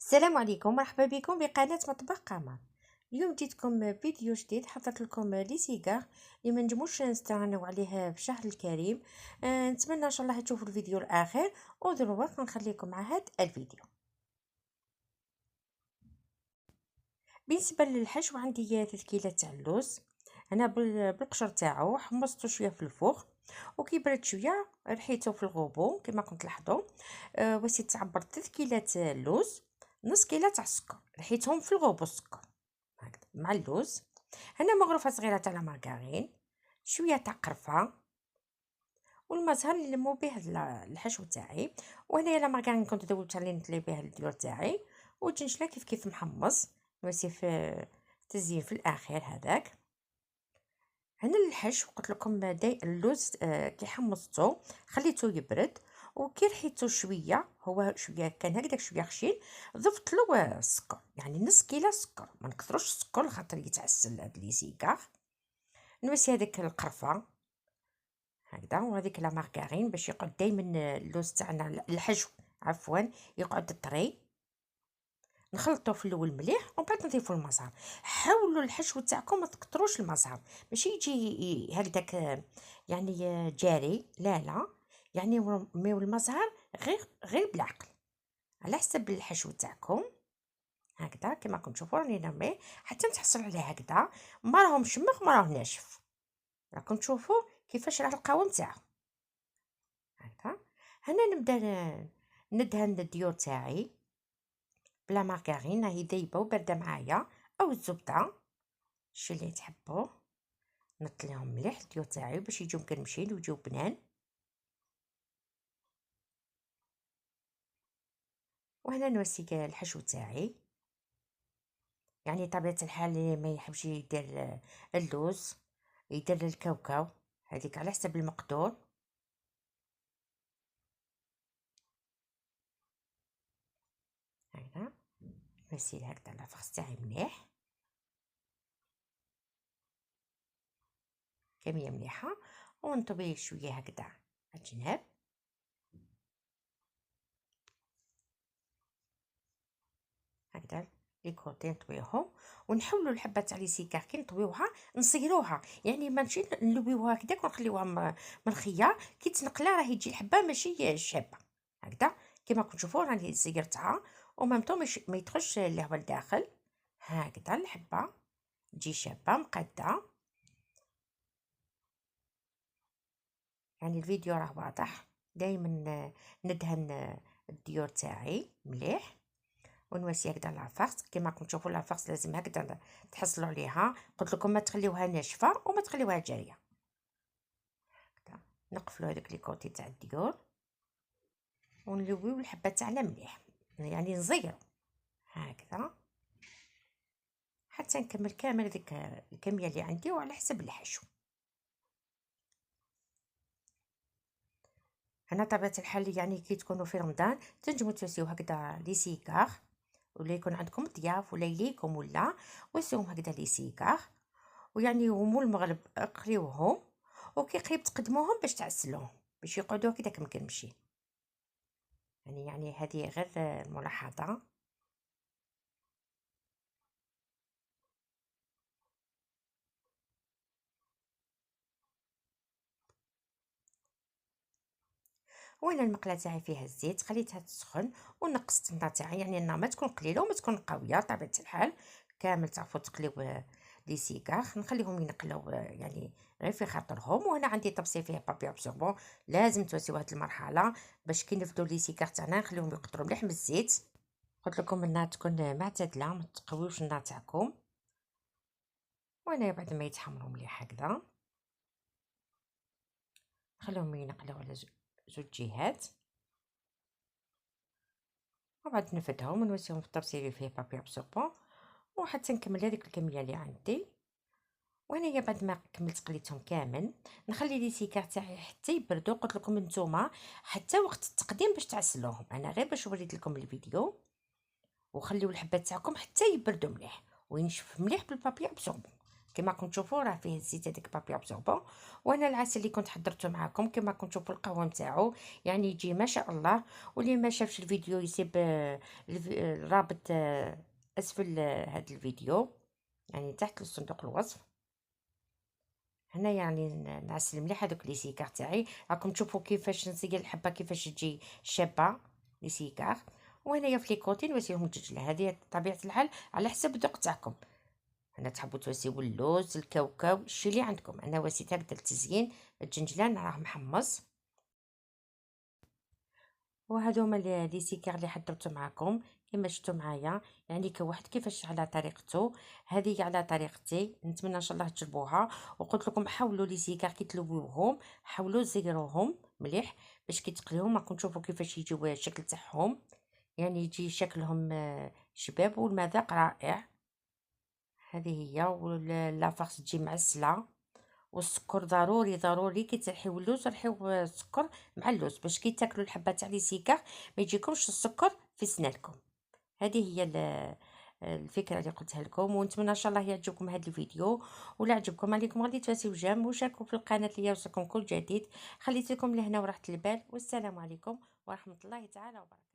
السلام عليكم، مرحبا بكم بقناة مطبخ قمر. اليوم جيتكم فيديو جديد، حضرت لكم لي سيجار اللي ما نجموش نستغنوا عليه في شهر الكريم. نتمنى ان شاء الله تشوفوا الفيديو الاخير، ودروك نخليكم مع هذا الفيديو. بالنسبه للحشو عندي 3 كيلو تاع اللوز. انا بالقشر تاعو حمصته شويه في الفوق، وكي برد شويه رحيته في الغوبو كما كنت تلاحظوا. وسيت تعبر 3 كيلو تاع اللوز، نص كيلو تاع السكر رحيتهم في الغوبو السكر هكذا مع اللوز. هنا مغرفه صغيره تاع مارغرين، شويه تاع قرفه، والمزهر اللي نلمو به الحشو تاعي. وهنايا لا مارغرين كنت ذوبت عليه نتلي به الديور تاعي، والجنجله كيف محمص نوسي في تزيين في الاخير هذاك. هنا الحشو قلت لكم داي اللوز كي حمصته خليته يبرد، وكي رحيته شويه هو شويه كان هكذاك شويه خشين، ضفت له السكر، يعني نص كيلو سكر، ما نكثروش السكر خاطر يتعسل هاد لي زيكار. نوسي هذيك القرفه هكذا، وهذيك لا مارغرين باش يقعد دائما اللوز تاعنا الحشو عفوا يقعد طري. نخلطو في الاول مليح ومن بعد نضيفو المزهر. حاولوا الحشو تاعكم ما تكتروش المزهر، ماشي يجي هكذاك يعني جاري، لا لا، يعني ميو المزهر غير بالعقل، على حسب الحشو تاعكم هكذا. كما راكم تشوفوا راني نرميه حتى تحصل عليه هكذا، ما راهو مشمخ ما راهو ناشف. راكم تشوفوا كيفاش راه القوام تاعو هكذا. هنا نبدا ندهن الديور تاعي بلا مارغرين، راهي ذايبه وبارده معايا، او الزبده الشي اللي تحبوه. نطليهم مليح الديور تاعي باش يجيو مقرمشين ويجيو بنان. وهنا نوسي الحشو تاعي، يعني طبيعه الحال اللي ما يحبش يدير اللوز يدير الكاوكاو، هذيك على حسب المقدور. هكذا نوسي هكذا الفخذ تاعي مليح، كميه مليحه، ونطوي شويه هكذا على الجناب هكذا لي كوتي نطويهم. ونحولوا الحبه تاع لي سيكار كي نطويوها نصيروها، يعني ماشي نلويوها هكذاك ونخليوها مرخيه، كي تنقلها راهي تجي الحبه ماشي شابه هكذا. كما راكم تشوفوا راني صيرتها ومامتو ما يدخلش الهواء لداخل، هكذا الحبه تجي شابه مقاده. يعني الفيديو راه واضح، دائما ندهن الديور تاعي مليح، ونواسي هكذا لافاغس. كما راكم تشوفوا لافاغس لازم هكذا تحصلوا عليها، قلت لكم ما تخليوها ناشفه وما تخليوها جاريه هكذا. نقفلوا هذوك لي كوتي تاع الديور ونلويو الحبه تاعنا مليح، يعني نزيرو هكذا حتى نكمل كامل ديك الكميه اللي عندي وعلى حسب الحشو. هنا طبيعه الحال يعني كي تكونوا في رمضان تنجموا توسيو هكذا لي سيكار، ولا يكون عندكم ضياف ولا يليكم ولا وسيهم هكذا لي سيكار، ويعني ومول المغرب قريوهم وكي قريب تقدموهم باش تعسلوهم باش يقعدوا هكذاك مقرمشين. يعني هذه غير الملاحظه. وانا المقله تاعي فيها الزيت خليتها تسخن، ونقصت النار تاعي، يعني النار ما تكون قليله وما تكون قويه طبيعه الحال. كامل تعرفوا تقليو لي سيكار نخليهم ينقلوا يعني غير في خاطرهم. وهنا عندي طبسي فيه بابي ابسوربون، لازم توسيو هذه المرحله باش كي نفدو لي سيكار تاعنا نخليهم يقطروا مليح من الزيت. قلت لكم النار تكون معتدله، ما تقويوش النار تاعكم. وانا بعد ما يتحمروا مليح هكذا نخليهم ينقلوا على زوج جهات، وبعد نفدهم ونوسيهم في الطبسيل اللي فيه بابي ابسوربون، وحتى نكمل هذيك الكميه اللي عندي. وهنايا بعد ما كملت قليتهم كامل نخلي لي سيكار تاعي حتى يبردوا. قلت لكم نتوما حتى وقت التقديم باش تعسلوهم، انا غير باش وريت لكم الفيديو. وخليو الحبات تاعكم حتى يبردوا مليح وينشف مليح بالبابي ابسوربون كما راكم تشوفوا راه فيه الزيت هذاك بابي ابزوربون. وانا العسل اللي كنت حضرته معكم كما راكم تشوفوا القهوه نتاعو يعني يجي ما شاء الله. واللي ما شافش الفيديو يسيب الرابط اسفل هذا الفيديو، يعني تحت صندوق الوصف. هنا يعني نعسل مليح هذوك لي سيكار تاعي، راكم تشوفوا كيفاش نسيق الحبه كيفاش تجي شابه لي سيكار. وهنايا في لي كوتي نواسيهم الدجله، هذه طبيعه الحال على حسب الذوق تاعكم. انا تحبوا تواسيو اللوز الكاوكاو الشي اللي عندكم. انا واسيتها بدل التزيين الجنجلان راه محمص. وهادو هما لي سيكار اللي حضرته معكم كما شفتوا معايا، يعني كل واحد كيفاش على طريقته. هذه على طريقتي، نتمنى ان شاء الله تجربوها. وقلت لكم حاولوا لي سيكار كي تلويوهم حاولوا زيروهم مليح باش كي تقليهم راكم تشوفوا كيفاش يجيو الشكل تاعهم، يعني يجي شكلهم شباب والمذاق رائع. هذه هي لافاغ تجي معسله. والسكر ضروري ضروري كي ترحيو اللوز رحيو السكر مع اللوز باش كي تاكلوا الحبه تاع لي سيكار ما يجيكمش السكر في سنانكم. هذه هي الفكره اللي قلتها لكم، ونتمنى ان شاء الله يعجبكم هذا الفيديو. ولا عجبكم عليكم غادي تواسيو جام وشاركوا في القناه ليوصلكم كل جديد. خليت لكم لهنا وراحه البال، والسلام عليكم ورحمه الله تعالى وبركاته.